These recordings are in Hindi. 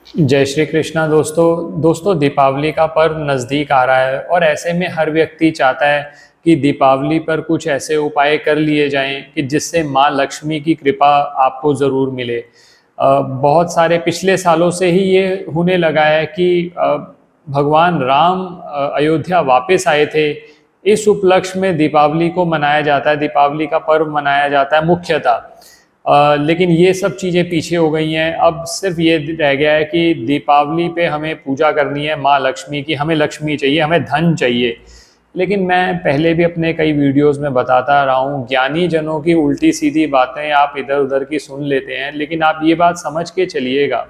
जय श्री कृष्णा दोस्तों दीपावली का पर्व नज़दीक आ रहा है और ऐसे में हर व्यक्ति चाहता है कि दीपावली पर कुछ ऐसे उपाय कर लिए जाएं कि जिससे माँ लक्ष्मी की कृपा आपको ज़रूर मिले। बहुत सारे पिछले सालों से ही ये होने लगा है कि भगवान राम अयोध्या वापस आए थे। इस उपलक्ष्य में दीपावली को मनाया जाता है, दीपावली का पर्व मनाया जाता है मुख्यतः। लेकिन ये सब चीज़ें पीछे हो गई हैं। अब सिर्फ ये रह गया है कि दीपावली पे हमें पूजा करनी है माँ लक्ष्मी की, हमें लक्ष्मी चाहिए, हमें धन चाहिए। लेकिन मैं पहले भी अपने कई वीडियोस में बताता रहा हूँ, ज्ञानी जनों की उल्टी सीधी बातें आप इधर उधर की सुन लेते हैं, लेकिन आप ये बात समझ के चलिएगा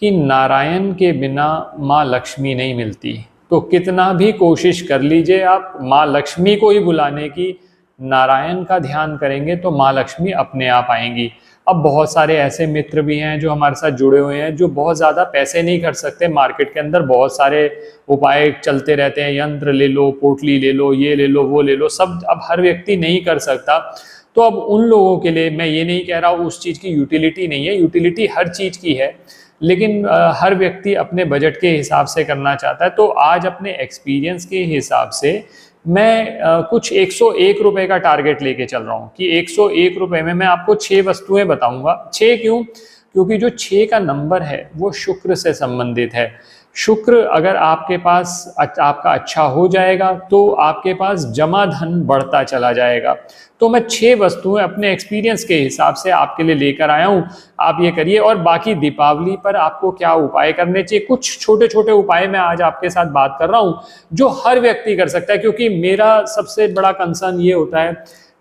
कि नारायण के बिना माँ लक्ष्मी नहीं मिलती। तो कितना भी कोशिश कर लीजिए आप माँ लक्ष्मी को ही बुलाने की, नारायण का ध्यान करेंगे तो माँ लक्ष्मी अपने आप आएंगी। अब बहुत सारे ऐसे मित्र भी हैं जो हमारे साथ जुड़े हुए हैं, जो बहुत ज़्यादा पैसे नहीं खर्च सकते। मार्केट के अंदर बहुत सारे उपाय चलते रहते हैं, यंत्र ले लो, पोटली ले लो, ये ले लो, वो ले लो, सब अब हर व्यक्ति नहीं कर सकता। तो अब उन लोगों के लिए मैं ये नहीं कह रहा हूँ उस चीज़ की यूटिलिटी नहीं है, यूटिलिटी हर चीज़ की है, लेकिन हर व्यक्ति अपने बजट के हिसाब से करना चाहता है। तो आज अपने एक्सपीरियंस के हिसाब से मैं कुछ 101 रुपए का टारगेट लेके चल रहा हूँ कि 101 रुपए में मैं आपको 6 वस्तुएं बताऊंगा। 6 क्यों? क्योंकि जो 6 का नंबर है वो शुक्र से संबंधित है। शुक्र अगर आपके पास आपका अच्छा हो जाएगा तो आपके पास जमा धन बढ़ता चला जाएगा। तो मैं 6 वस्तुएं अपने एक्सपीरियंस के हिसाब से आपके लिए लेकर आया हूँ, आप ये करिए। और बाकी दीपावली पर आपको क्या उपाय करने चाहिए, कुछ छोटे छोटे उपाय मैं आज आपके साथ बात कर रहा हूँ जो हर व्यक्ति कर सकता है। क्योंकि मेरा सबसे बड़ा कंसर्न ये होता है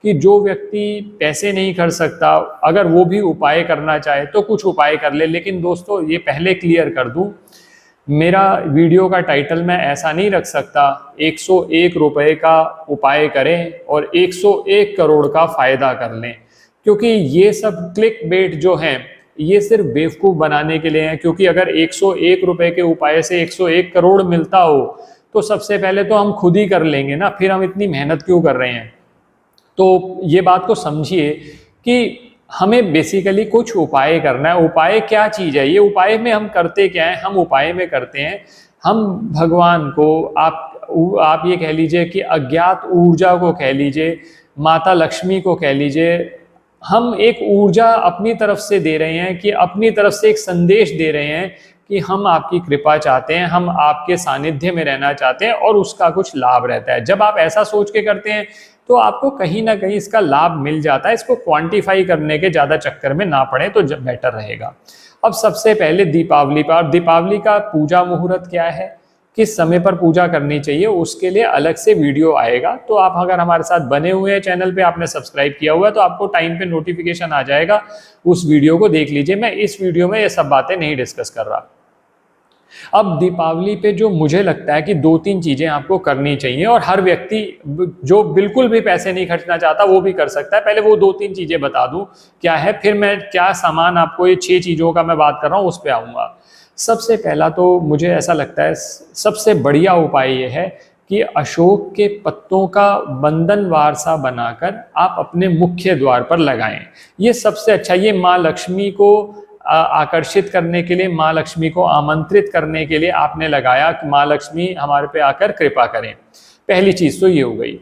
कि जो व्यक्ति पैसे नहीं कर सकता, अगर वो भी उपाय करना चाहे तो कुछ उपाय कर ले। लेकिन दोस्तों ये पहले क्लियर कर दूं, मेरा वीडियो का टाइटल मैं ऐसा नहीं रख सकता 101 रुपए का उपाय करें और 101 करोड़ का फायदा कर लें, क्योंकि ये सब क्लिक बेट जो हैं ये सिर्फ बेवकूफ़ बनाने के लिए हैं। क्योंकि अगर 101 रुपए के उपाय से 101 करोड़ मिलता हो तो सबसे पहले तो हम खुद ही कर लेंगे ना, फिर हम इतनी मेहनत क्यों कर रहे हैं। तो ये बात को समझिए कि हमें बेसिकली कुछ उपाय करना है। उपाय क्या चीज़ है, ये उपाय में हम करते क्या है, हम उपाय में करते हैं हम भगवान को, आप ये कह लीजिए कि अज्ञात ऊर्जा को कह लीजिए, माता लक्ष्मी को कह लीजिए, हम एक ऊर्जा अपनी तरफ से दे रहे हैं कि अपनी तरफ से एक संदेश दे रहे हैं कि हम आपकी कृपा चाहते हैं, हम आपके सानिध्य में रहना चाहते हैं और उसका कुछ लाभ रहता है। जब आप ऐसा सोच के करते हैं तो आपको कहीं ना कहीं इसका लाभ मिल जाता है। इसको क्वांटिफाई करने के ज़्यादा चक्कर में ना पड़े तो बेटर रहेगा। अब सबसे पहले दीपावली पर, दीपावली का पूजा मुहूर्त क्या है, किस समय पर पूजा करनी चाहिए, उसके लिए अलग से वीडियो आएगा। तो आप अगर हमारे साथ बने हुए हैं चैनल पे, आपने सब्सक्राइब किया हुआ है, तो आपको टाइम पे नोटिफिकेशन आ जाएगा, उस वीडियो को देख लीजिए। मैं इस वीडियो में ये सब बातें नहीं डिस्कस कर रहा। अब दीपावली पे जो मुझे लगता है कि 2-3 चीज़ें आपको करनी चाहिए और हर व्यक्ति जो बिल्कुल भी पैसे नहीं खर्चना चाहता वो भी कर सकता है। पहले वो 2-3 चीज़ें बता दूं क्या है, फिर मैं क्या सामान आपको, ये 6 चीज़ों का मैं बात कर रहा हूँ उस पर आऊँगा। सबसे पहला तो मुझे ऐसा लगता है सबसे बढ़िया उपाय ये है कि अशोक के पत्तों का बंधनवार सा बनाकर आप अपने मुख्य द्वार पर लगाएं। ये सबसे अच्छा, ये माँ लक्ष्मी को आकर्षित करने के लिए, माँ लक्ष्मी को आमंत्रित करने के लिए आपने लगाया कि माँ लक्ष्मी हमारे पे आकर कृपा करें। पहली चीज़ तो ये हो गई।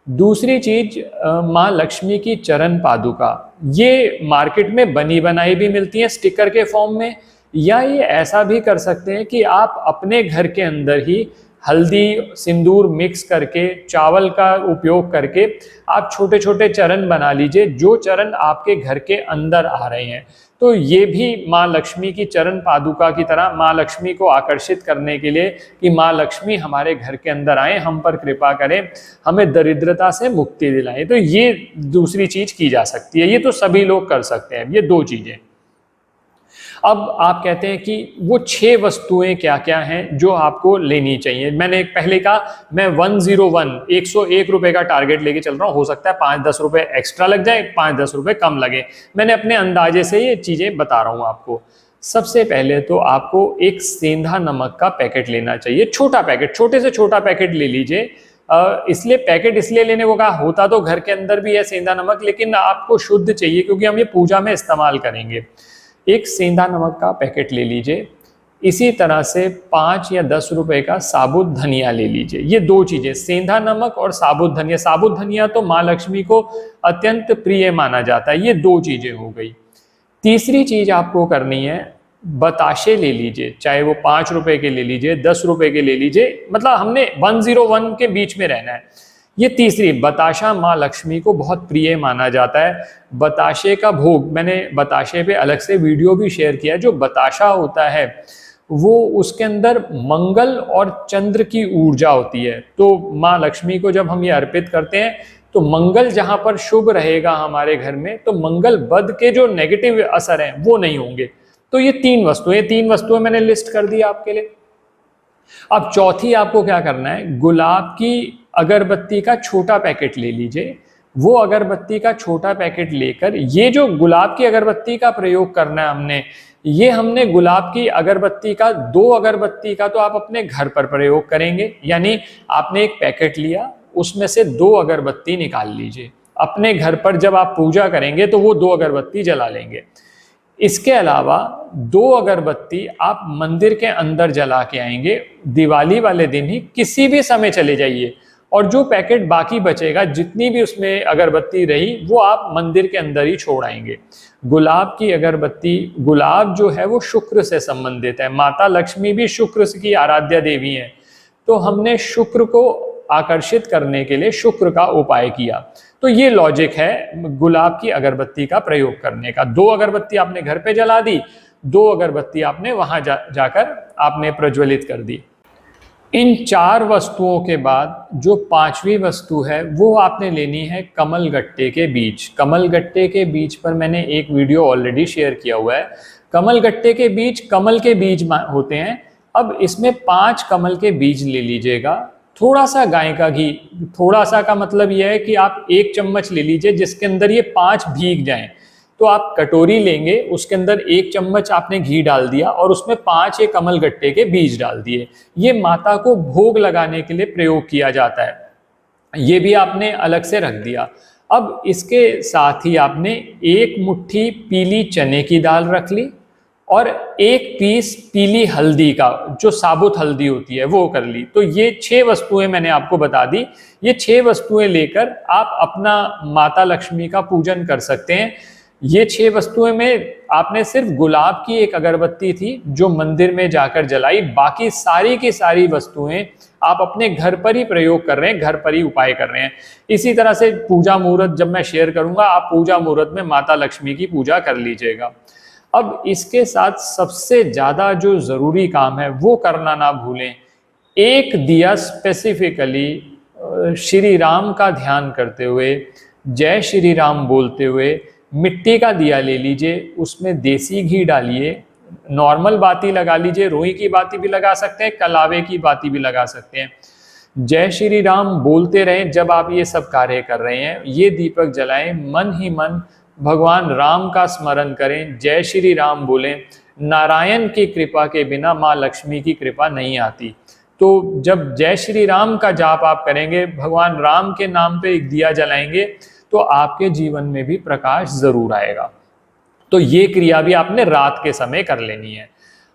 दूसरी चीज, माँ लक्ष्मी की चरण पादुका, ये मार्केट में बनी बनाई भी मिलती है स्टिकर के फॉर्म में, या ये ऐसा भी कर सकते हैं कि आप अपने घर के अंदर ही हल्दी सिंदूर मिक्स करके, चावल का उपयोग करके आप छोटे छोटे चरण बना लीजिए, जो चरण आपके घर के अंदर आ रहे हैं। तो ये भी माँ लक्ष्मी की चरण पादुका की तरह, माँ लक्ष्मी को आकर्षित करने के लिए कि माँ लक्ष्मी हमारे घर के अंदर आए, हम पर कृपा करें, हमें दरिद्रता से मुक्ति दिलाएं। तो ये दूसरी चीज की जा सकती है, ये तो सभी लोग कर सकते हैं, ये 2 चीजें। अब आप कहते हैं कि वो 6 वस्तुएं क्या क्या हैं जो आपको लेनी चाहिए। मैंने पहले कहा मैं 101 रुपए का टारगेट लेके चल रहा हूँ, हो सकता है 5-10 रुपए एक्स्ट्रा लग जाए, 5-10 रुपए कम लगे, मैंने अपने अंदाजे से ये चीजें बता रहा हूँ आपको। सबसे पहले तो आपको एक सेंधा नमक का पैकेट लेना चाहिए, छोटा पैकेट, छोटे से छोटा पैकेट ले लीजिए। इसलिए पैकेट इसलिए लेने को कहा, होता तो घर के अंदर भी है सेंधा नमक, लेकिन आपको शुद्ध चाहिए क्योंकि हम ये पूजा में इस्तेमाल करेंगे। एक सेंधा नमक का पैकेट ले लीजिए। इसी तरह से 5 या 10 रुपए का साबुत धनिया ले लीजिए। ये दो चीजें, सेंधा नमक और साबुत धनिया। साबुत धनिया तो माँ लक्ष्मी को अत्यंत प्रिय माना जाता है। ये दो चीजें हो गई। तीसरी चीज आपको करनी है, बताशे ले लीजिए, चाहे वो 5 रुपए के ले लीजिए, 10 रुपए के ले लीजिए, मतलब हमने 101 के बीच में रहना है। ये तीसरी, बताशा माँ लक्ष्मी को बहुत प्रिय माना जाता है। बताशे का भोग, मैंने बताशे पे अलग से वीडियो भी शेयर किया है। जो बताशा होता है वो उसके अंदर मंगल और चंद्र की ऊर्जा होती है। तो माँ लक्ष्मी को जब हम ये अर्पित करते हैं तो मंगल जहां पर शुभ रहेगा हमारे घर में, तो मंगल बद के जो नेगेटिव असर हैं वो नहीं होंगे। तो ये तीन वस्तुएं मैंने लिस्ट कर दी आपके लिए। अब चौथी आपको क्या करना है, गुलाब की अगरबत्ती का छोटा पैकेट ले लीजिए। वो अगरबत्ती का छोटा पैकेट लेकर, ये जो गुलाब की अगरबत्ती का प्रयोग करना है हमने गुलाब की अगरबत्ती का 2 अगरबत्ती का तो आप अपने घर पर प्रयोग करेंगे। यानी आपने एक पैकेट लिया, उसमें से 2 अगरबत्ती निकाल लीजिए। अपने घर पर जब आप पूजा करेंगे तो वो 2 अगरबत्ती जला लेंगे। इसके अलावा 2 अगरबत्ती आप मंदिर के अंदर जला के आएंगे। दिवाली वाले दिन ही किसी भी समय चले जाइए, और जो पैकेट बाकी बचेगा, जितनी भी उसमें अगरबत्ती रही, वो आप मंदिर के अंदर ही छोड़ आएंगे। गुलाब की अगरबत्ती, गुलाब जो है वो शुक्र से संबंधित है। माता लक्ष्मी भी शुक्र की आराध्या देवी है। तो हमने शुक्र को आकर्षित करने के लिए शुक्र का उपाय किया। तो ये लॉजिक है गुलाब की अगरबत्ती का प्रयोग करने का। 2 अगरबत्ती आपने घर पे जला दी, 2 अगरबत्ती आपने वहां जाकर आपने प्रज्वलित कर दी। इन 4 वस्तुओं के बाद जो 5वीं वस्तु है वो आपने लेनी है कमल गट्टे के बीज। कमल गट्टे के बीज पर मैंने एक वीडियो ऑलरेडी शेयर किया हुआ है। कमल गट्टे के बीज कमल के बीज होते हैं। अब इसमें 5 कमल के बीज ले लीजिएगा। थोड़ा सा गाय का घी, थोड़ा सा का मतलब यह है कि आप 1 चम्मच ले लीजिए जिसके अंदर ये 5 भीग जाएं। तो आप कटोरी लेंगे, उसके अंदर 1 चम्मच आपने घी डाल दिया और उसमें 5 एक कमल गट्टे के बीज डाल दिए। ये माता को भोग लगाने के लिए प्रयोग किया जाता है। ये भी आपने अलग से रख दिया। अब इसके साथ ही आपने 1 मुट्ठी पीली चने की दाल रख ली और 1 पीस पीली हल्दी का, जो साबुत हल्दी होती है, वो कर ली। तो ये 6 वस्तुएं मैंने आपको बता दी। ये 6 वस्तुएं लेकर आप अपना माता लक्ष्मी का पूजन कर सकते हैं। ये 6 वस्तुएं में आपने सिर्फ गुलाब की एक अगरबत्ती थी जो मंदिर में जाकर जलाई। बाकी सारी की सारी वस्तुएं आप अपने घर पर ही प्रयोग कर रहे हैं, घर पर ही उपाय कर रहे हैं। इसी तरह से पूजा मुहूर्त जब मैं शेयर करूंगा, आप पूजा मुहूर्त में माता लक्ष्मी की पूजा कर लीजिएगा। अब इसके साथ सबसे ज्यादा जो जरूरी काम है वो करना ना भूलें। एक दिया स्पेसिफिकली श्री राम का ध्यान करते हुए, जय श्री राम बोलते हुए मिट्टी का दिया ले लीजिए, उसमें देसी घी डालिए, नॉर्मल बाती लगा लीजिए, रुई की बाती भी लगा सकते हैं, कलावे की बाती भी लगा सकते हैं। जय श्री राम बोलते रहें जब आप ये सब कार्य कर रहे हैं। ये दीपक जलाएं, मन ही मन भगवान राम का स्मरण करें, जय श्री राम बोलें। नारायण की कृपा के बिना माँ लक्ष्मी की कृपा नहीं आती। तो जब जय श्री राम का जाप आप करेंगे, भगवान राम के नाम पे एक दिया जलाएंगे, तो आपके जीवन में भी प्रकाश जरूर आएगा। तो ये क्रिया भी आपने रात के समय कर लेनी है।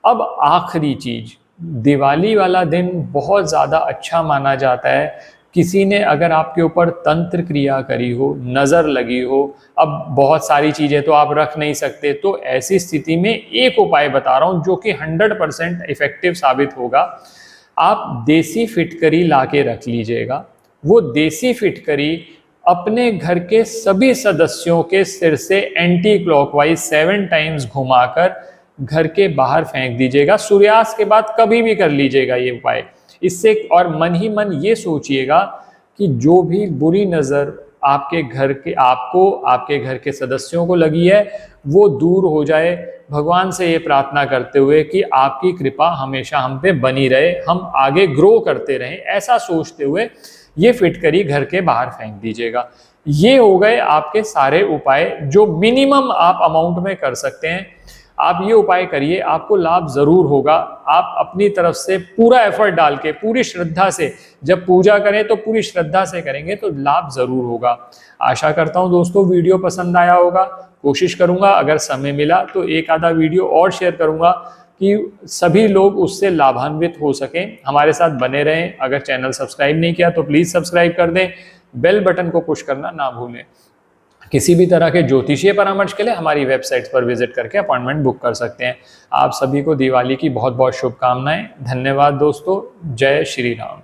अब आखिरी चीज, दिवाली वाला दिन बहुत ज्यादा अच्छा माना जाता है। किसी ने अगर आपके ऊपर तंत्र क्रिया करी हो, नजर लगी हो, अब बहुत सारी चीजें तो आप रख नहीं सकते, तो ऐसी स्थिति में एक उपाय बता रहा हूं जो कि 100% इफेक्टिव साबित होगा। आप देसी फिटकरी लाके रख लीजिएगा। वो देसी फिटकरी अपने घर के सभी सदस्यों के सिर से एंटी क्लॉकवाइज 7 टाइम्स घुमाकर घर के बाहर फेंक दीजिएगा। सूर्यास्त के बाद कभी भी कर लीजिएगा ये उपाय। इससे, और मन ही मन ये सोचिएगा कि जो भी बुरी नजर आपके घर के, आपको, आपके घर के सदस्यों को लगी है, वो दूर हो जाए। भगवान से ये प्रार्थना करते हुए कि आपकी कृपा हमेशा हम पे बनी रहे, हम आगे ग्रो करते रहें, ऐसा सोचते हुए ये फिटकरी घर के बाहर फेंक दीजिएगा। ये हो गए आपके सारे उपाय जो मिनिमम आप अमाउंट में कर सकते हैं। आप ये उपाय करिए, आपको लाभ जरूर होगा। आप अपनी तरफ से पूरा एफर्ट डाल के, पूरी श्रद्धा से जब पूजा करें तो पूरी श्रद्धा से करेंगे तो लाभ जरूर होगा। आशा करता हूं दोस्तों वीडियो पसंद आया होगा। कोशिश करूंगा अगर समय मिला तो एक आधा वीडियो और शेयर करूंगा कि सभी लोग उससे लाभान्वित हो सकें। हमारे साथ बने रहें। अगर चैनल सब्सक्राइब नहीं किया तो प्लीज़ सब्सक्राइब कर दें, बेल बटन को पुश करना ना भूलें। किसी भी तरह के ज्योतिषीय परामर्श के लिए हमारी वेबसाइट पर विजिट करके अपॉइंटमेंट बुक कर सकते हैं। आप सभी को दिवाली की बहुत बहुत शुभकामनाएं। धन्यवाद दोस्तों। जय श्री राम।